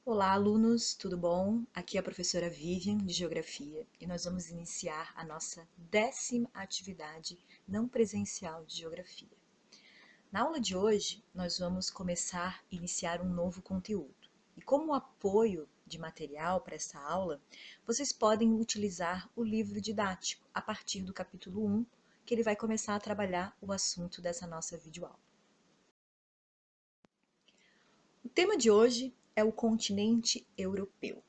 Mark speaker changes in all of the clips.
Speaker 1: Olá, alunos, tudo bom? Aqui é a professora Vivian, de Geografia, e nós vamos iniciar a nossa 10ª atividade não presencial de Geografia. Na aula de hoje, nós vamos iniciar um novo conteúdo. E como apoio de material para essa aula, vocês podem utilizar o livro didático a partir do capítulo 1, que ele vai começar a trabalhar o assunto dessa nossa videoaula. O tema de hoje é o continente europeu.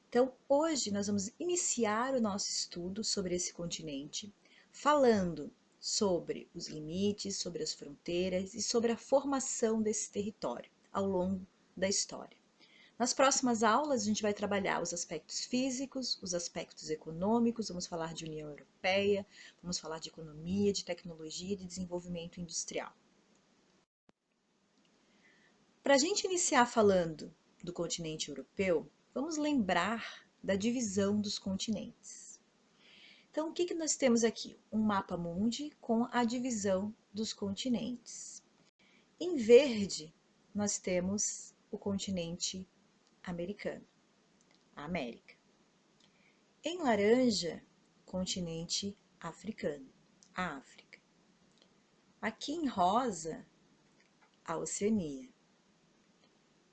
Speaker 1: Então, hoje nós vamos iniciar o nosso estudo sobre esse continente, falando sobre os limites, sobre as fronteiras e sobre a formação desse território ao longo da história. Nas próximas aulas, a gente vai trabalhar os aspectos físicos, os aspectos econômicos, vamos falar de União Europeia, vamos falar de economia, de tecnologia e de desenvolvimento industrial. Para a gente iniciar falando do continente europeu, vamos lembrar da divisão dos continentes. Então, o que nós temos aqui? Um mapa mundi com a divisão dos continentes. Em verde, nós temos o continente americano, a América. Em laranja, continente africano, a África. Aqui em rosa, a Oceania.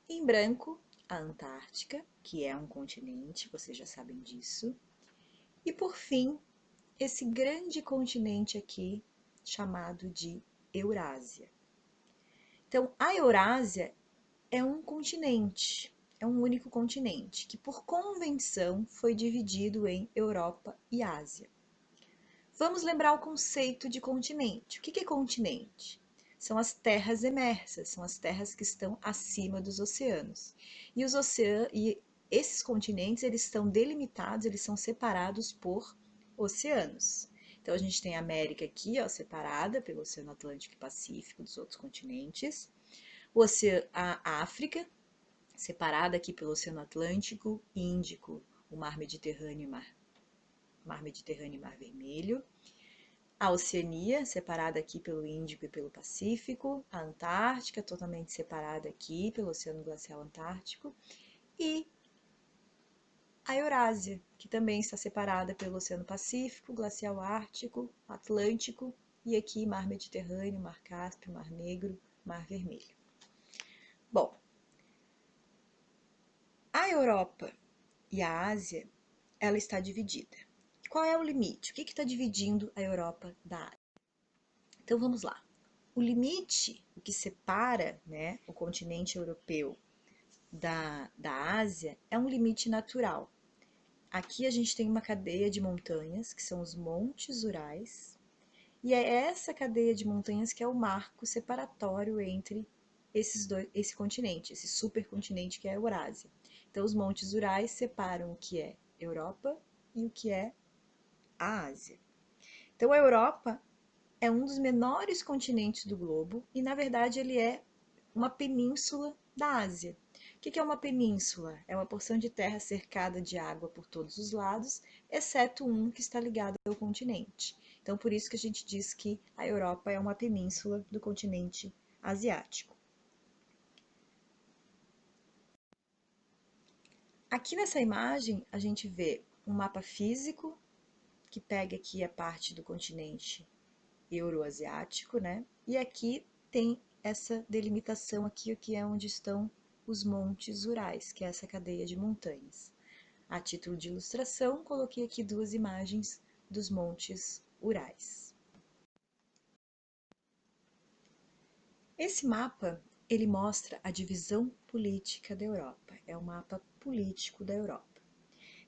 Speaker 1: Em branco, a Antártica, que é um continente, vocês já sabem disso. E por fim, esse grande continente aqui, chamado de Eurásia. Então, a Eurásia é um continente, é um único continente, que por convenção foi dividido em Europa e Ásia. Vamos lembrar o conceito de continente. O que é continente? São as terras emersas, são as terras que estão acima dos oceanos. E esses continentes, eles estão delimitados, eles são separados por oceanos. Então, a gente tem a América aqui, ó, separada pelo Oceano Atlântico e Pacífico dos outros continentes. A África, separada aqui pelo Oceano Atlântico, Índico, o Mar Mediterrâneo e Mar Vermelho. A Oceania, separada aqui pelo Índico e pelo Pacífico, a Antártica, totalmente separada aqui pelo Oceano Glacial Antártico, e a Eurásia, que também está separada pelo Oceano Pacífico, Glacial Ártico, Atlântico, e aqui Mar Mediterrâneo, Mar Cáspio, Mar Negro, Mar Vermelho. Bom, a Europa e a Ásia, ela está dividida. Qual é o limite? O que está dividindo a Europa da Ásia? Então vamos lá. O limite, o que separa, né, o continente europeu da Ásia, é um limite natural. Aqui a gente tem uma cadeia de montanhas, que são os Montes Urais, e é essa cadeia de montanhas que é o marco separatório entre esse continente, esse supercontinente que é a Eurásia. Então, os Montes Urais separam o que é Europa e o que é a Ásia. Então, a Europa é um dos menores continentes do globo e, na verdade, ele é uma península da Ásia. O que é uma península? É uma porção de terra cercada de água por todos os lados, exceto um que está ligado ao continente. Então, por isso que a gente diz que a Europa é uma península do continente asiático. Aqui nessa imagem, a gente vê um mapa físico que pega aqui a parte do continente euroasiático, né? E aqui tem essa delimitação aqui, que é onde estão os Montes Urais, que é essa cadeia de montanhas. A título de ilustração, coloquei aqui duas imagens dos Montes Urais. Esse mapa, ele mostra a divisão política da Europa, é o mapa político da Europa.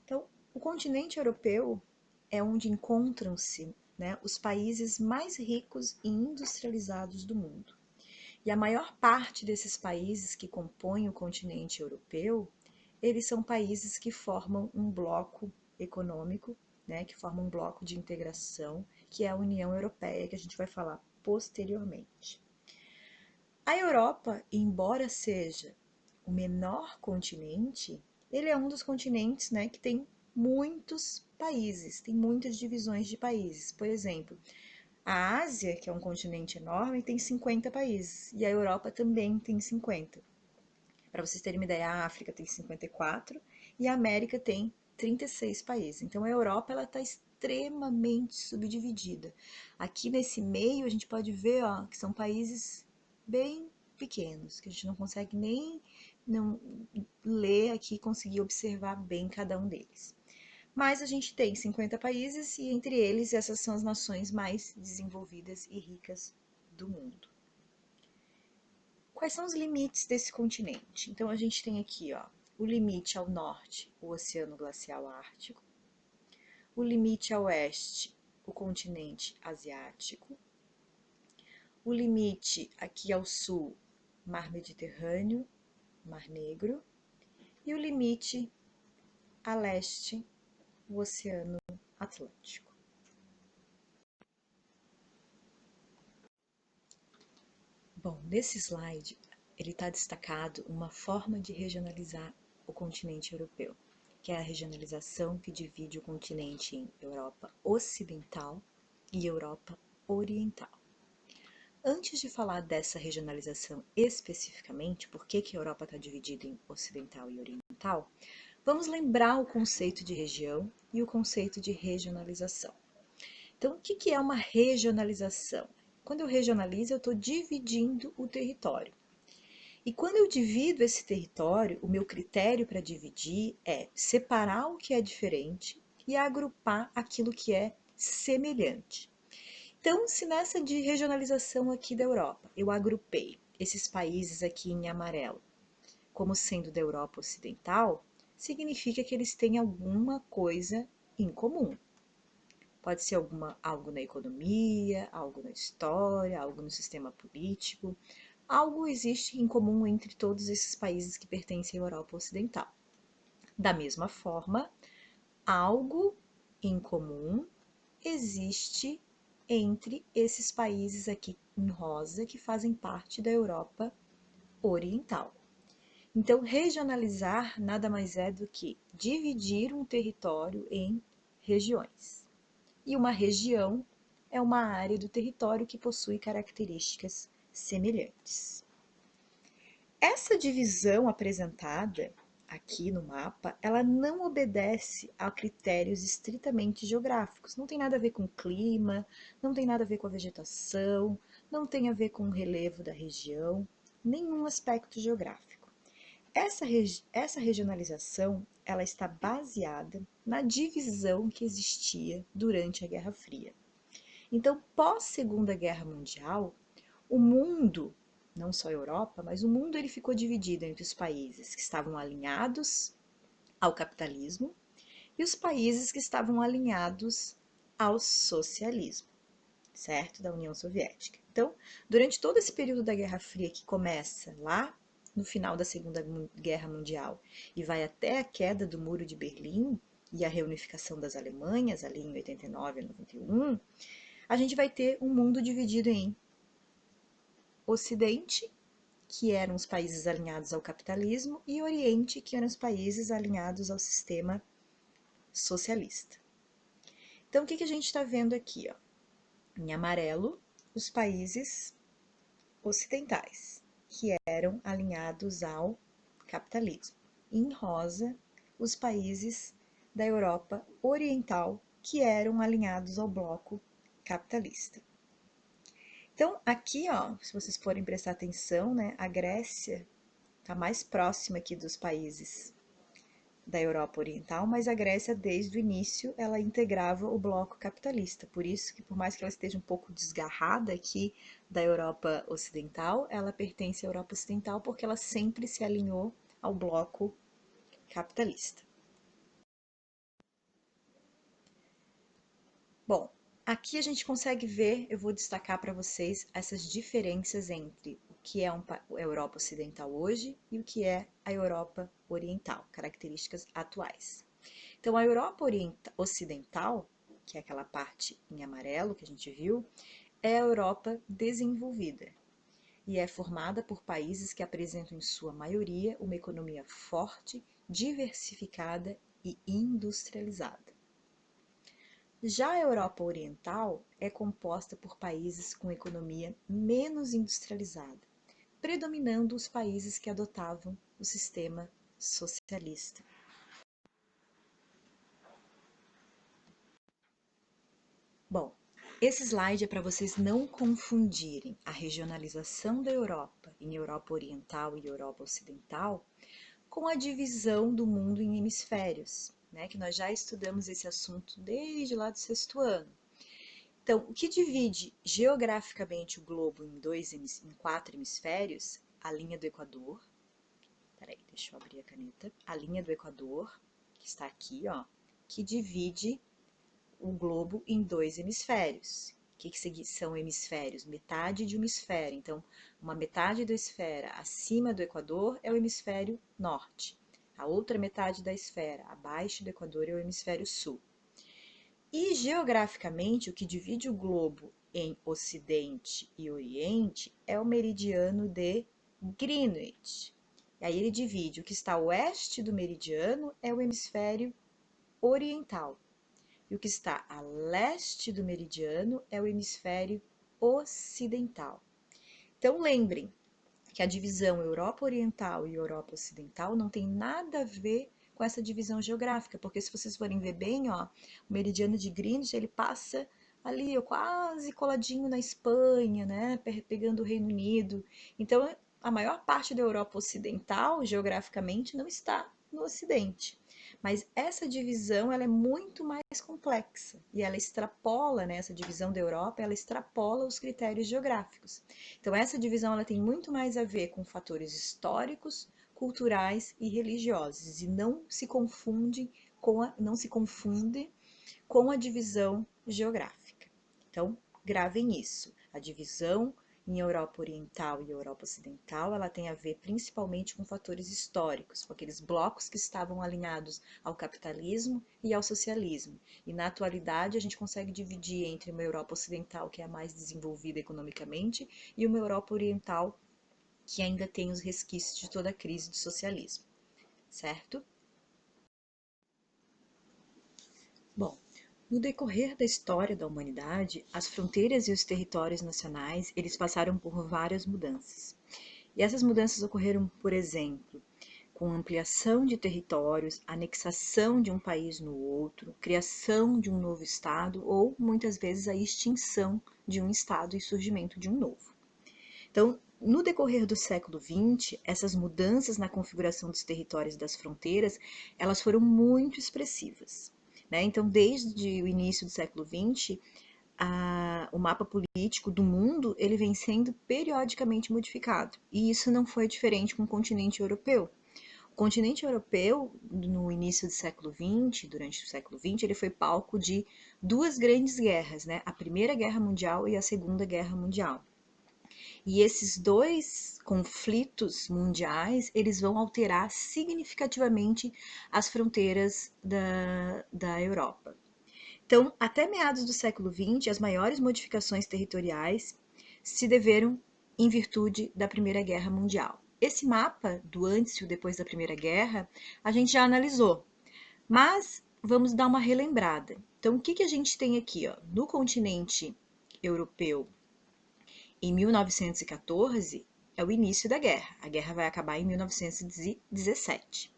Speaker 1: Então, o continente europeu é onde encontram-se, né, os países mais ricos e industrializados do mundo. E a maior parte desses países que compõem o continente europeu, eles são países que formam um bloco econômico, né, que formam um bloco de integração, que é a União Europeia, que a gente vai falar posteriormente. A Europa, embora seja o menor continente, ele é um dos continentes, né, que tem muitos países, tem muitas divisões de países. Por exemplo, a Ásia, que é um continente enorme, tem 50 países, e a Europa também tem 50. Para vocês terem uma ideia, a África tem 54 e a América tem 36 países. Então a Europa ela está extremamente subdividida. Aqui nesse meio a gente pode ver que são países bem pequenos, que a gente não consegue nem não ler aqui e conseguir observar bem cada um deles. Mas a gente tem 50 países e entre eles essas são as nações mais desenvolvidas e ricas do mundo. Quais são os limites desse continente? Então a gente tem aqui, o limite ao norte, o Oceano Glacial Ártico, o limite a oeste, o continente asiático, o limite aqui ao sul, Mar Mediterrâneo, Mar Negro, e o limite a leste, o Oceano Atlântico. Bom, nesse slide ele está destacado uma forma de regionalizar o continente europeu, que é a regionalização que divide o continente em Europa Ocidental e Europa Oriental. Antes de falar dessa regionalização especificamente, por que a Europa está dividida em Ocidental e Oriental, vamos lembrar o conceito de região e o conceito de regionalização. Então, o que é uma regionalização? Quando eu regionalizo, eu estou dividindo o território. E quando eu divido esse território, o meu critério para dividir é separar o que é diferente e agrupar aquilo que é semelhante. Então, se nessa de regionalização aqui da Europa, eu agrupei esses países aqui em amarelo como sendo da Europa Ocidental, significa que eles têm alguma coisa em comum. Pode ser algo na economia, algo na história, algo no sistema político. Algo existe em comum entre todos esses países que pertencem à Europa Ocidental. Da mesma forma, algo em comum existe entre esses países aqui em rosa que fazem parte da Europa Oriental. Então, regionalizar nada mais é do que dividir um território em regiões. E uma região é uma área do território que possui características semelhantes. Essa divisão apresentada aqui no mapa, ela não obedece a critérios estritamente geográficos. Não tem nada a ver com o clima, não tem nada a ver com a vegetação, não tem a ver com o relevo da região, nenhum aspecto geográfico. Essa regionalização ela está baseada na divisão que existia durante a Guerra Fria. Então, pós Segunda Guerra Mundial, o mundo, não só a Europa, mas o mundo ele ficou dividido entre os países que estavam alinhados ao capitalismo e os países que estavam alinhados ao socialismo, certo? Da União Soviética. Então, durante todo esse período da Guerra Fria que começa lá no final da Segunda Guerra Mundial e vai até a queda do Muro de Berlim e a reunificação das Alemanhas, ali em 89 a 91, a gente vai ter um mundo dividido em Ocidente, que eram os países alinhados ao capitalismo, e Oriente, que eram os países alinhados ao sistema socialista. Então, o que a gente está vendo aqui? Em amarelo, os países ocidentais, que eram alinhados ao capitalismo. Em rosa, os países da Europa Oriental, que eram alinhados ao bloco capitalista. Então, aqui, se vocês forem prestar atenção, né, a Grécia está mais próxima aqui dos países da Europa Oriental, mas a Grécia, desde o início, ela integrava o bloco capitalista. Por isso que, por mais que ela esteja um pouco desgarrada aqui da Europa Ocidental, ela pertence à Europa Ocidental porque ela sempre se alinhou ao bloco capitalista. Bom, aqui a gente consegue ver, eu vou destacar para vocês essas diferenças entre o que é a Europa Ocidental hoje e o que é a Europa Oriental, características atuais. Então, a Europa Ocidental, que é aquela parte em amarelo que a gente viu, é a Europa desenvolvida e é formada por países que apresentam em sua maioria uma economia forte, diversificada e industrializada. Já a Europa Oriental é composta por países com economia menos industrializada, predominando os países que adotavam o sistema socialista. Bom, esse slide é para vocês não confundirem a regionalização da Europa em Europa Oriental e Europa Ocidental com a divisão do mundo em hemisférios, né? Que nós já estudamos esse assunto desde lá do sexto ano. Então, o que divide geograficamente o globo em 4 hemisférios? A linha do Equador. Peraí, deixa eu abrir a caneta. A linha do Equador, que está aqui, ó, que divide o globo em 2 hemisférios. O que são hemisférios? Metade de uma esfera. Então, uma metade da esfera acima do Equador é o hemisfério norte. A outra metade da esfera abaixo do Equador é o hemisfério sul. E geograficamente, o que divide o globo em Ocidente e Oriente é o meridiano de Greenwich. E aí ele divide o que está a oeste do meridiano é o hemisfério oriental. E o que está a leste do meridiano é o hemisfério ocidental. Então lembrem que a divisão Europa Oriental e Europa Ocidental não tem nada a ver com essa divisão geográfica, porque se vocês forem ver bem, ó, o meridiano de Greenwich, ele passa ali, ó, quase coladinho na Espanha, né, pegando o Reino Unido. Então, a maior parte da Europa Ocidental, geograficamente, não está no Ocidente. Mas essa divisão, ela é muito mais complexa e ela extrapola, né, essa divisão da Europa, ela extrapola os critérios geográficos. Então, essa divisão ela tem muito mais a ver com fatores históricos, culturais e religiosos, e não se confunde com a divisão geográfica. Então, gravem isso. A divisão em Europa Oriental e Europa Ocidental, ela tem a ver principalmente com fatores históricos, com aqueles blocos que estavam alinhados ao capitalismo e ao socialismo. E na atualidade a gente consegue dividir entre uma Europa Ocidental, que é a mais desenvolvida economicamente, e uma Europa Oriental, que ainda tem os resquícios de toda a crise do socialismo, certo? Bom, no decorrer da história da humanidade, as fronteiras e os territórios nacionais, eles passaram por várias mudanças. E essas mudanças ocorreram, por exemplo, com ampliação de territórios, anexação de um país no outro, criação de um novo estado ou, muitas vezes, a extinção de um estado e surgimento de um novo. Então, no decorrer do século XX, essas mudanças na configuração dos territórios e das fronteiras, elas foram muito expressivas, né? Então, desde o início do século XX, o mapa político do mundo ele vem sendo periodicamente modificado. E isso não foi diferente com o continente europeu. O continente europeu, no início do século XX, durante o século XX, ele foi palco de duas grandes guerras, né? A Primeira Guerra Mundial e a Segunda Guerra Mundial. E esses dois conflitos mundiais, eles vão alterar significativamente as fronteiras da Europa. Então, até meados do século XX, as maiores modificações territoriais se deveram em virtude da Primeira Guerra Mundial. Esse mapa do antes e o depois da Primeira Guerra, a gente já analisou, mas vamos dar uma relembrada. Então, o que a gente tem aqui? Ó? No continente europeu, em 1914, é o início da guerra. A guerra vai acabar em 1917.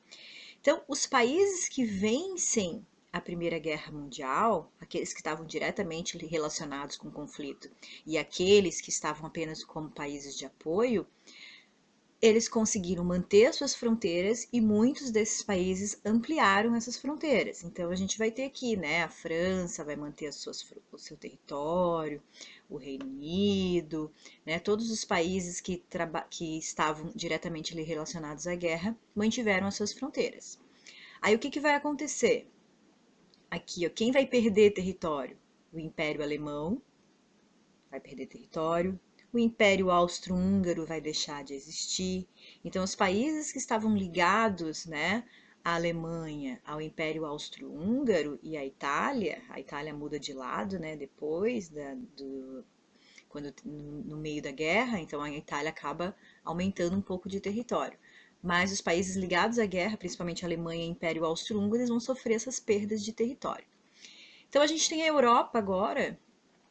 Speaker 1: Então, os países que vencem a Primeira Guerra Mundial, aqueles que estavam diretamente relacionados com o conflito e aqueles que estavam apenas como países de apoio, eles conseguiram manter as suas fronteiras e muitos desses países ampliaram essas fronteiras. Então a gente vai ter aqui, né, a França vai manter o seu território, o Reino Unido, né, todos os países que estavam diretamente relacionados à guerra mantiveram as suas fronteiras. Aí o que vai acontecer? Aqui, ó, quem vai perder território? O Império Alemão vai perder território, o Império Austro-Húngaro vai deixar de existir. Então, os países que estavam ligados, né, à Alemanha, ao Império Austro-Húngaro e à Itália, a Itália muda de lado, né, depois quando no meio da guerra, então a Itália acaba aumentando um pouco de território. Mas os países ligados à guerra, principalmente a Alemanha e o Império Austro-Húngaro, eles vão sofrer essas perdas de território. Então a gente tem a Europa agora,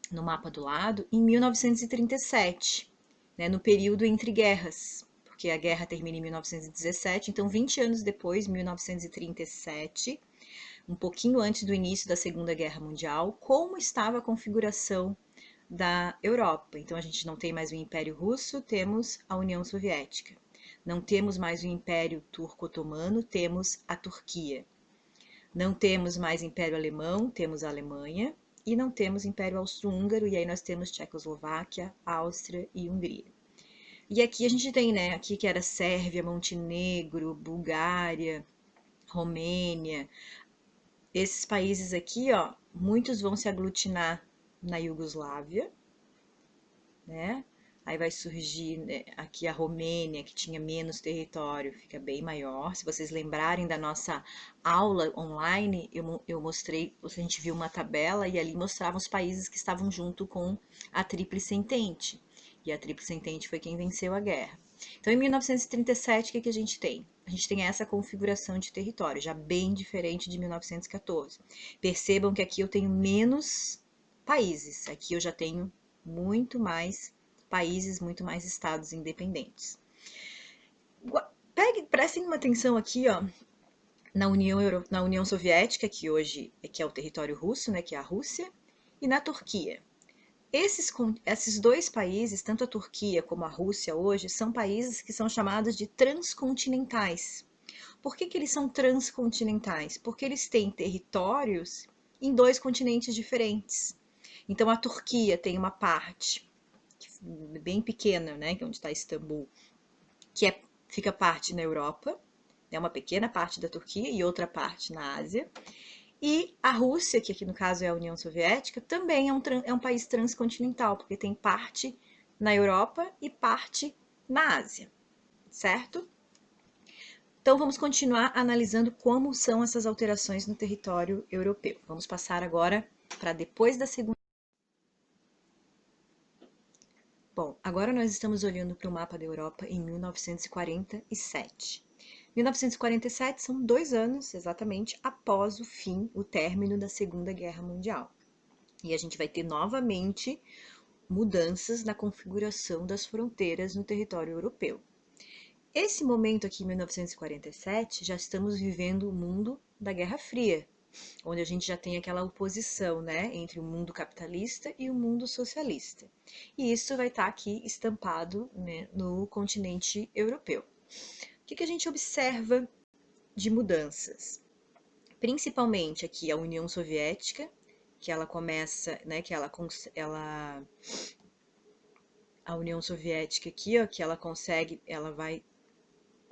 Speaker 1: no mapa do lado, em 1937, né, no período entre guerras, porque a guerra termina em 1917, então 20 anos depois, 1937, um pouquinho antes do início da Segunda Guerra Mundial, como estava a configuração da Europa. Então a gente não tem mais o Império Russo, temos a União Soviética. Não temos mais o Império Turco-Otomano, temos a Turquia. Não temos mais Império Alemão, temos a Alemanha. E não temos Império Austro-Húngaro, e aí nós temos Tchecoslováquia, Áustria e Hungria. E aqui a gente tem, né, aqui que era Sérvia, Montenegro, Bulgária, Romênia. Esses países aqui, ó, muitos vão se aglutinar na Iugoslávia, né? Aí vai surgir, né, aqui a Romênia, que tinha menos território, fica bem maior. Se vocês lembrarem da nossa aula online, eu mostrei, a gente viu uma tabela e ali mostrava os países que estavam junto com a Tríplice Entente. E a Tríplice Entente foi quem venceu a guerra. Então, em 1937, o que a gente tem? A gente tem essa configuração de território, já bem diferente de 1914. Percebam que aqui eu tenho menos países, aqui eu já tenho muito mais países, muito mais estados independentes. Prestem uma atenção aqui, ó, na União Soviética, que hoje é o território russo, né, que é a Rússia, e na Turquia. Esses dois países, tanto a Turquia como a Rússia hoje, são países que são chamados de transcontinentais. Por que eles são transcontinentais? Porque eles têm territórios em dois continentes diferentes. Então a Turquia tem uma parte bem pequena, né, que é onde está Istambul, fica parte na Europa, é uma pequena parte da Turquia e outra parte na Ásia. E a Rússia, que aqui no caso é a União Soviética, também é um país transcontinental, porque tem parte na Europa e parte na Ásia, certo? Então vamos continuar analisando como são essas alterações no território europeu. Vamos passar agora para depois da Segunda. Bom, agora nós estamos olhando para o mapa da Europa em 1947. 1947 são 2 anos exatamente após o término da Segunda Guerra Mundial. E a gente vai ter novamente mudanças na configuração das fronteiras no território europeu. Esse momento aqui, em 1947, já estamos vivendo o mundo da Guerra Fria, onde a gente já tem aquela oposição, né, entre o mundo capitalista e o mundo socialista. E isso vai estar aqui estampado, né, no continente europeu. O que a gente observa de mudanças? Principalmente aqui a União Soviética, que ela começa, né, a União Soviética aqui, ó, que ela vai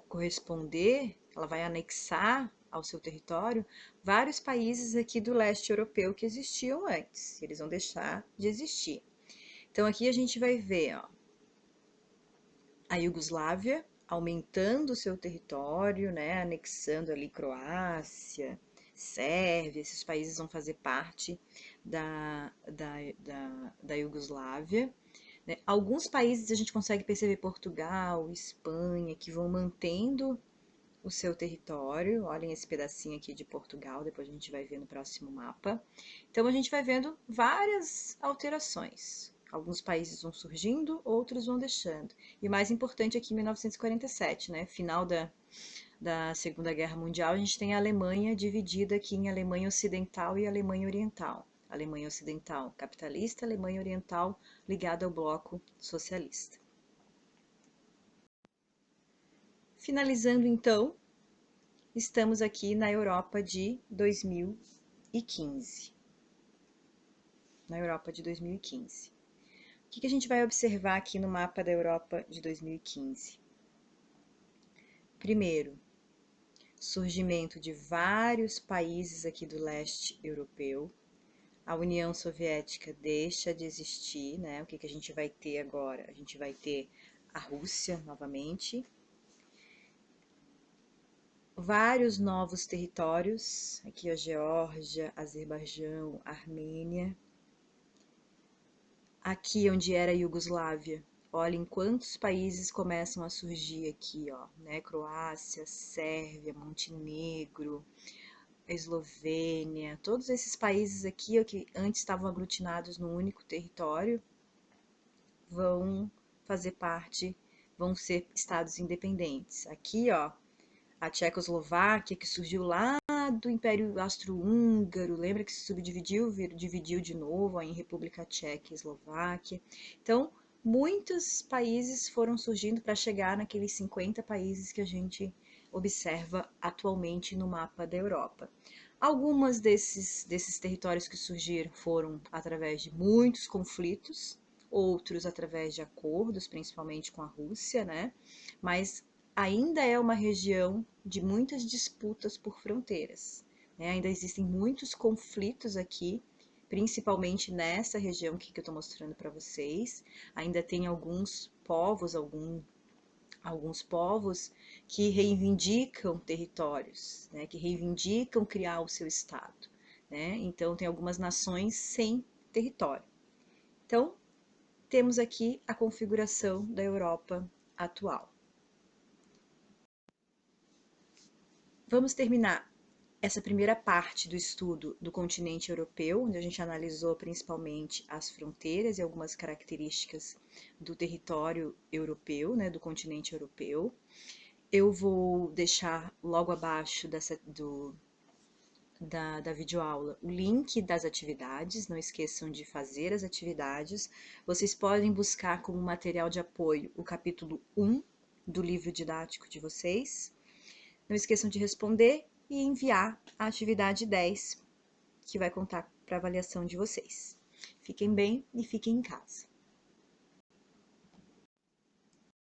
Speaker 1: corresponder, ela vai anexar ao seu território vários países aqui do leste europeu que existiam antes. Eles vão deixar de existir. Então aqui a gente vai ver, ó, a Iugoslávia aumentando o seu território, né, anexando ali Croácia, Sérvia, esses países vão fazer parte da Iugoslávia. Né? Alguns países a gente consegue perceber, Portugal, Espanha, que vão mantendo o seu território. Olhem esse pedacinho aqui de Portugal, depois a gente vai ver no próximo mapa. Então a gente vai vendo várias alterações. Alguns países vão surgindo, outros vão deixando. E o mais importante aqui, 1947, né? Final da Segunda Guerra Mundial, a gente tem a Alemanha dividida aqui em Alemanha Ocidental e Alemanha Oriental. Alemanha Ocidental capitalista, Alemanha Oriental ligada ao bloco socialista. Finalizando então, estamos aqui na Europa de 2015. Na Europa de 2015. O que a gente vai observar aqui no mapa da Europa de 2015? Primeiro, surgimento de vários países aqui do leste europeu. A União Soviética deixa de existir, né? O que a gente vai ter agora? A gente vai ter a Rússia novamente. Vários novos territórios, aqui a Geórgia, Azerbaijão, Armênia. Aqui onde era a Iugoslávia, olhem quantos países começam a surgir aqui, ó, né? Croácia, Sérvia, Montenegro, Eslovênia, todos esses países aqui, ó, que antes estavam aglutinados num único território, vão fazer parte vão ser estados independentes. Aqui, ó, a Tchecoslováquia, que surgiu lá do Império Austro-Húngaro, lembra que se subdividiu, dividiu de novo ó, em República Tcheca e Eslováquia. Então, muitos países foram surgindo para chegar naqueles 50 países que a gente observa atualmente no mapa da Europa. Algumas desses territórios que surgiram foram através de muitos conflitos, outros através de acordos, principalmente com a Rússia, né? Mas ainda é uma região de muitas disputas por fronteiras, né? Ainda existem muitos conflitos aqui, principalmente nessa região que eu estou mostrando para vocês. Ainda tem alguns povos, alguns povos que reivindicam territórios, né, que reivindicam criar o seu estado, né? Então tem algumas nações sem território. Então temos aqui a configuração da Europa atual. Vamos terminar essa primeira parte do estudo do continente europeu, onde a gente analisou principalmente as fronteiras e algumas características do território europeu, né, do continente europeu. Eu vou deixar logo abaixo da videoaula o link das atividades, não esqueçam de fazer as atividades. Vocês podem buscar como material de apoio o capítulo 1 do livro didático de vocês. Não esqueçam de responder e enviar a atividade 10, que vai contar para avaliação de vocês. Fiquem bem e fiquem em casa.